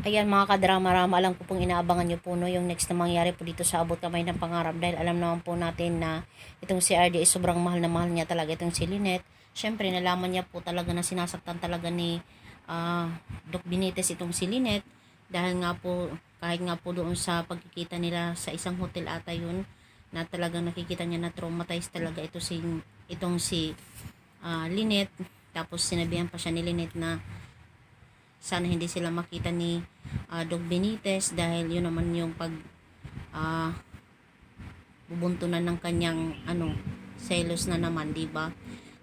Ayan mga kadrama-rama, alam ko pong inaabangan nyo po no, yung next na mangyari po dito sa Abot Kamay ng Pangarap, dahil alam naman po natin na itong si RJ is sobrang mahal na mahal niya talaga itong si Lynette. Syempre nalaman niya po talaga na sinasaktan talaga ni Doc Benitez itong si Lynette, dahil nga po kahit nga po doon sa pagkikita nila sa isang hotel ata yun, na talagang nakikita niya na traumatized talaga itong si Lynette. Tapos sinabihan pa siya ni Lynette na sana hindi sila makita ni Doc Benitez, dahil yun naman yung pag uh, bubuntunan ng kanyang selos na naman, di ba?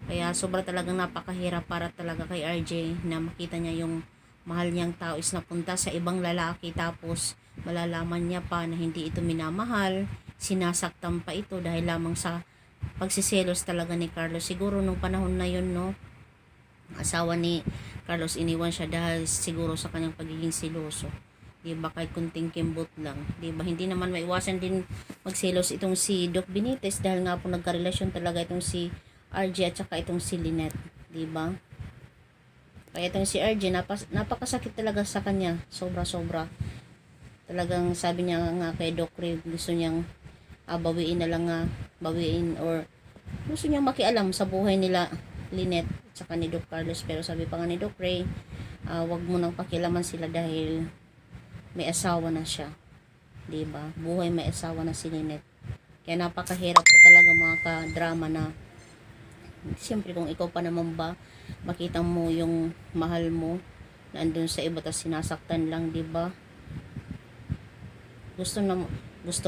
Kaya sobra talagang napakahirap para talaga kay RJ na makita niya yung mahal niyang tao is napunta sa ibang lalaki, tapos malalaman niya pa na hindi ito minamahal, sinasaktan pa ito dahil lamang sa pagsiselos talaga ni Carlos. Siguro nung panahon na yun, no, asawa ni Carlos, iniwan siya dahil siguro sa kanyang pagiging siloso, di ba? Kahit kunting kimbot lang, di ba? Hindi naman maiwasan din magselos itong si Doc Benitez, dahil nga po nagkarelasyon talaga itong si RJ at saka itong si Lynette, di ba? Kaya itong si RJ napakasakit talaga sa kanya, sobra-sobra. Talagang sabi niya nga kay Doc Ray, gusto niyang bawiin na lang, bawiin, or gusto niyang makialam sa buhay nila Lynette at saka ni Doc Carlos. Pero sabi pa nga ni Doc Ray, wag mo nang pakialaman sila dahil may asawa na siya, diba? Buhay may asawa na si Lynette. Kaya napakahirap po talaga mga ka-drama na siyempre kung ikaw pa naman ba makita mo yung mahal mo na andun sa iba tas sinasaktan lang, diba? Gusto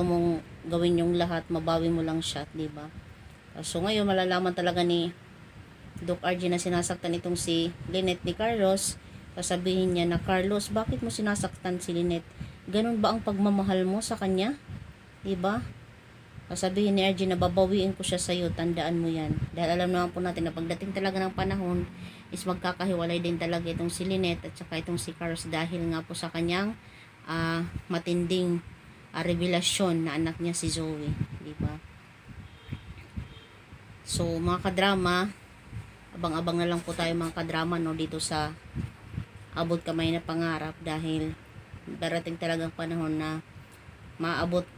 mong gawin yung lahat, mabawi mo lang siya, diba? So ngayon malalaman talaga ni Doc RJ na sinasaktan itong si Lynette ni Carlos. Sasabihin niya na, Carlos, bakit mo sinasaktan si Lynette? Ganun ba ang pagmamahal mo sa kanya? Diba? Sasabihin ni RJ na babawiin ko siya sa'yo, tandaan mo yan. Dahil alam naman po natin na pagdating talaga ng panahon is magkakahiwalay din talaga itong si Lynette at saka itong si Carlos, dahil nga po sa kanyang matinding revelasyon na anak niya si Zoe, diba? So mga kadrama, abang-abang na lang po tayo mga kadrama, no, dito sa Abot Kamay na Pangarap, dahil darating talagang panahon na maabot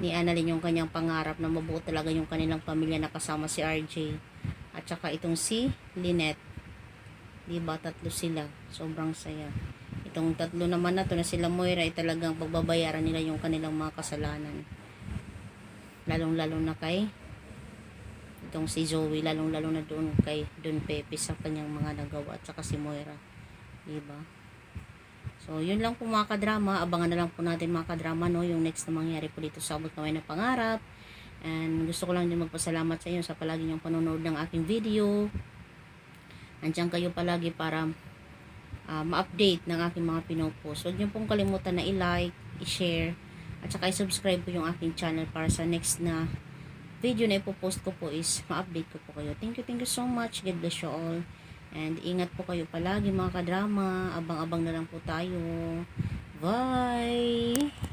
ni Annalyn yung kanyang pangarap na mabuo talaga yung kanilang pamilya na kasama si RJ at saka itong si Lynette, diba? Tatlo sila, sobrang saya. Itong tatlo naman na to na sila Moira ay talagang pagbabayaran nila yung kanilang mga kasalanan, lalong lalo na kay itong si Zoe, lalong-lalo na doon kay Don Pepe sa kanyang mga nagawa, at saka si Moira, diba? So yun lang po mga kadrama, abangan na lang po natin mga kadrama, no, yung next na mangyari po dito sa Abot Kamay na Pangarap. And gusto ko lang din magpasalamat sa inyo sa palagi niyong panonood ng aking video. Andiyan kayo palagi para ma-update ng aking mga pinopost. Huwag niyo pong kalimutan na i-like, i-share, at saka i-subscribe po yung aking channel para sa next na video na ipopost ko po is ma-update ko po kayo. Thank you so much. God bless you all. And ingat po kayo palagi mga kadrama. Abang-abang na lang po tayo. Bye!